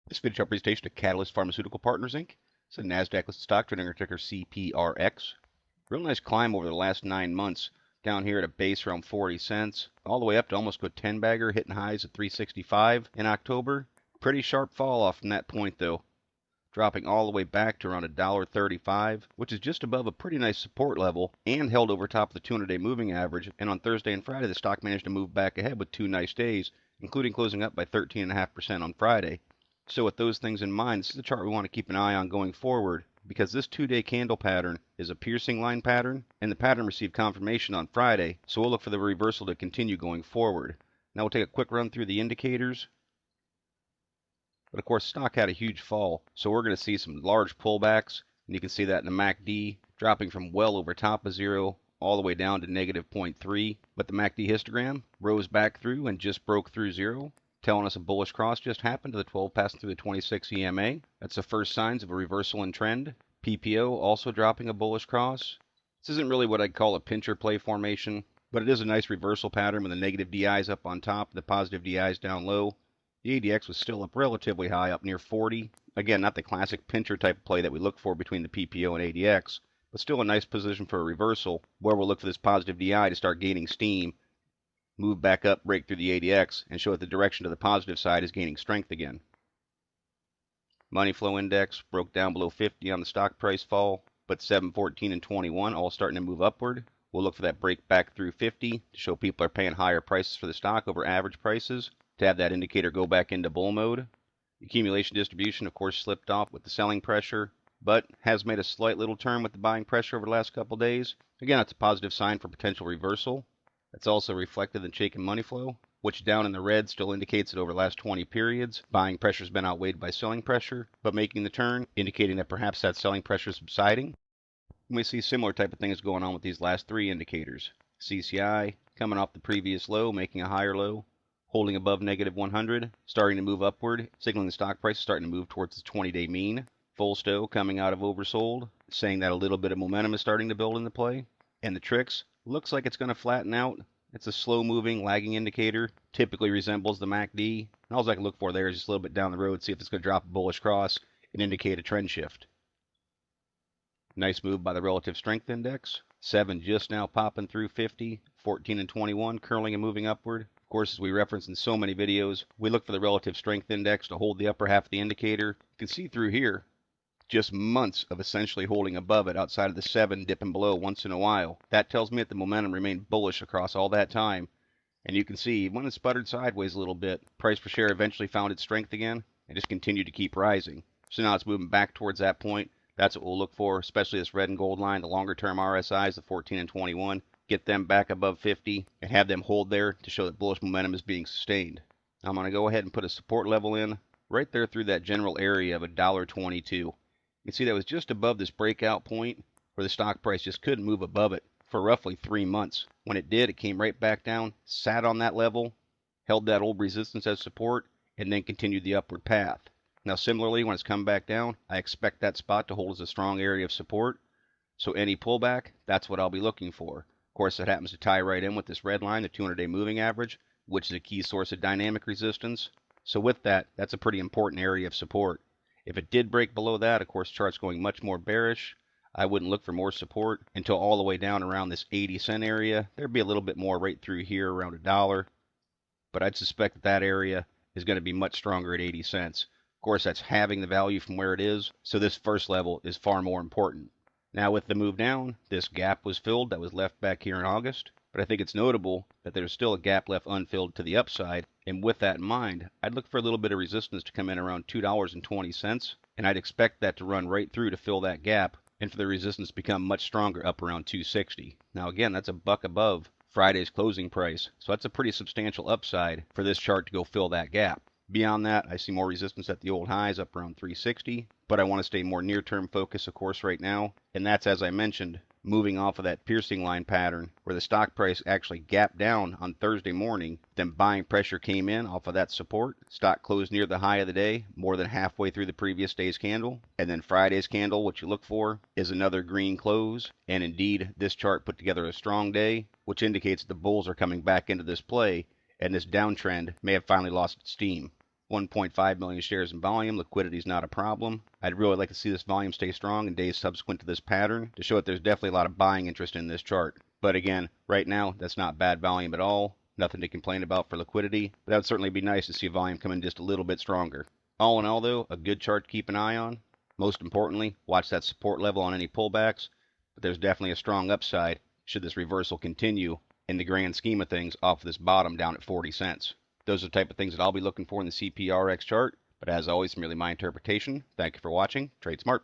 This video presentation to Catalyst Pharmaceutical Partners, Inc. It's a NASDAQ listed stock trading under ticker CPRX. Real nice climb over the last 9 months. Down here at a base around 40 cents, all the way up to almost a 10-bagger, hitting highs at 365 in October. Pretty sharp fall off from that point though, dropping all the way back to around $1.35, which is just above a pretty nice support level, and held over top of the 200-day moving average. And on Thursday and Friday, the stock managed to move back ahead with 2 nice days, including closing up by 13.5% on Friday. So with those things in mind, this is the chart we want to keep an eye on going forward, because this 2-day candle pattern is a piercing line pattern, and the pattern received confirmation on Friday, so we'll look for the reversal to continue going forward. Now we'll take a quick run through the indicators. But of course, stock had a huge fall, so we're going to see some large pullbacks, and you can see that in the MACD, dropping from well over top of zero all the way down to negative 0.3. But the MACD histogram rose back through and just broke through zero, telling us a bullish cross just happened to the 12 passing through the 26 EMA. That's the first signs of a reversal in trend. PPO also dropping a bullish cross. This isn't really what I'd call a pincher play formation, but it is a nice reversal pattern with the negative DIs up on top, the positive DIs down low. The ADX was still up relatively high, up near 40. Again, not the classic pincher type play that we look for between the PPO and ADX, but still a nice position for a reversal, where we'll look for this positive DI to start gaining steam, move back up, break through the ADX, and show that the direction to the positive side is gaining strength again. Money flow index broke down below 50 on the stock price fall, but 7, 14, and 21 all starting to move upward. We'll look for that break back through 50 to show people are paying higher prices for the stock over average prices, to have that indicator go back into bull mode. The accumulation distribution, of course, slipped off with the selling pressure, but has made a slight little turn with the buying pressure over the last couple days. Again, that's a positive sign for potential reversal. It's also reflected in shaken money flow, which down in the red still indicates that over the last 20 periods, buying pressure has been outweighed by selling pressure, but making the turn, indicating that perhaps that selling pressure is subsiding. And we see similar type of things going on with these last 3 indicators. CCI coming off the previous low, making a higher low, holding above negative 100, starting to move upward, signaling the stock price is starting to move towards the 20-day mean. Full stow coming out of oversold, saying that a little bit of momentum is starting to build into play. And the tricks, looks like it's going to flatten out. It's a slow-moving, lagging indicator. Typically resembles the MACD. And all I can look for there is just a little bit down the road, see if it's going to drop a bullish cross and indicate a trend shift. Nice move by the relative strength index. 7 just now popping through 50. 14 and 21 curling and moving upward. Of course, as we reference in so many videos, we look for the relative strength index to hold the upper half of the indicator. You can see through here, just months of essentially holding above it outside of the 7 dipping below once in a while. That tells me that the momentum remained bullish across all that time. And you can see when it sputtered sideways a little bit, price per share eventually found its strength again and just continued to keep rising. So now it's moving back towards that point. That's what we'll look for, especially this red and gold line, the longer term RSIs, the 14 and 21. Get them back above 50 and have them hold there to show that bullish momentum is being sustained. Now I'm going to go ahead and put a support level in right there through that general area of $1.22. You can see that was just above this breakout point where the stock price just couldn't move above it for roughly 3 months. When it did, it came right back down, sat on that level, held that old resistance as support, and then continued the upward path. Now similarly, when it's come back down, I expect that spot to hold as a strong area of support. So any pullback, that's what I'll be looking for. Of course, that happens to tie right in with this red line, the 200-day moving average, which is a key source of dynamic resistance. So with that, that's a pretty important area of support. If it did break below that, of course, chart's going much more bearish. I wouldn't look for more support until all the way down around this 80-cent area. There'd be a little bit more right through here around $1. But I'd suspect that that area is going to be much stronger at 80 cents. Of course, that's halving the value from where it is. So this first level is far more important. Now with the move down, this gap was filled that was left back here in August. But I think it's notable that there's still a gap left unfilled to the upside. And with that in mind, I'd look for a little bit of resistance to come in around $2.20. And I'd expect that to run right through to fill that gap and for the resistance to become much stronger up around $2.60. Now again, that's a buck above Friday's closing price. So that's a pretty substantial upside for this chart to go fill that gap. Beyond that, I see more resistance at the old highs up around 360, but I want to stay more near-term focus, of course, right now. And that's, as I mentioned, moving off of that piercing line pattern where the stock price actually gapped down on Thursday morning, then buying pressure came in off of that support. Stock closed near the high of the day, more than halfway through the previous day's candle. And then Friday's candle, what you look for, is another green close. And indeed, this chart put together a strong day, which indicates the bulls are coming back into this play, and this downtrend may have finally lost its steam. 1.5 million shares in volume. Liquidity is not a problem. I'd really like to see this volume stay strong in days subsequent to this pattern to show that there's definitely a lot of buying interest in this chart. But again, right now, that's not bad volume at all. Nothing to complain about for liquidity. But that would certainly be nice to see volume come in just a little bit stronger. All in all, though, a good chart to keep an eye on. Most importantly, watch that support level on any pullbacks. But there's definitely a strong upside should this reversal continue in the grand scheme of things off of this bottom down at 40 cents. Those are the type of things that I'll be looking for in the CPRX chart. But as always, merely my interpretation. Thank you for watching. Trade smart.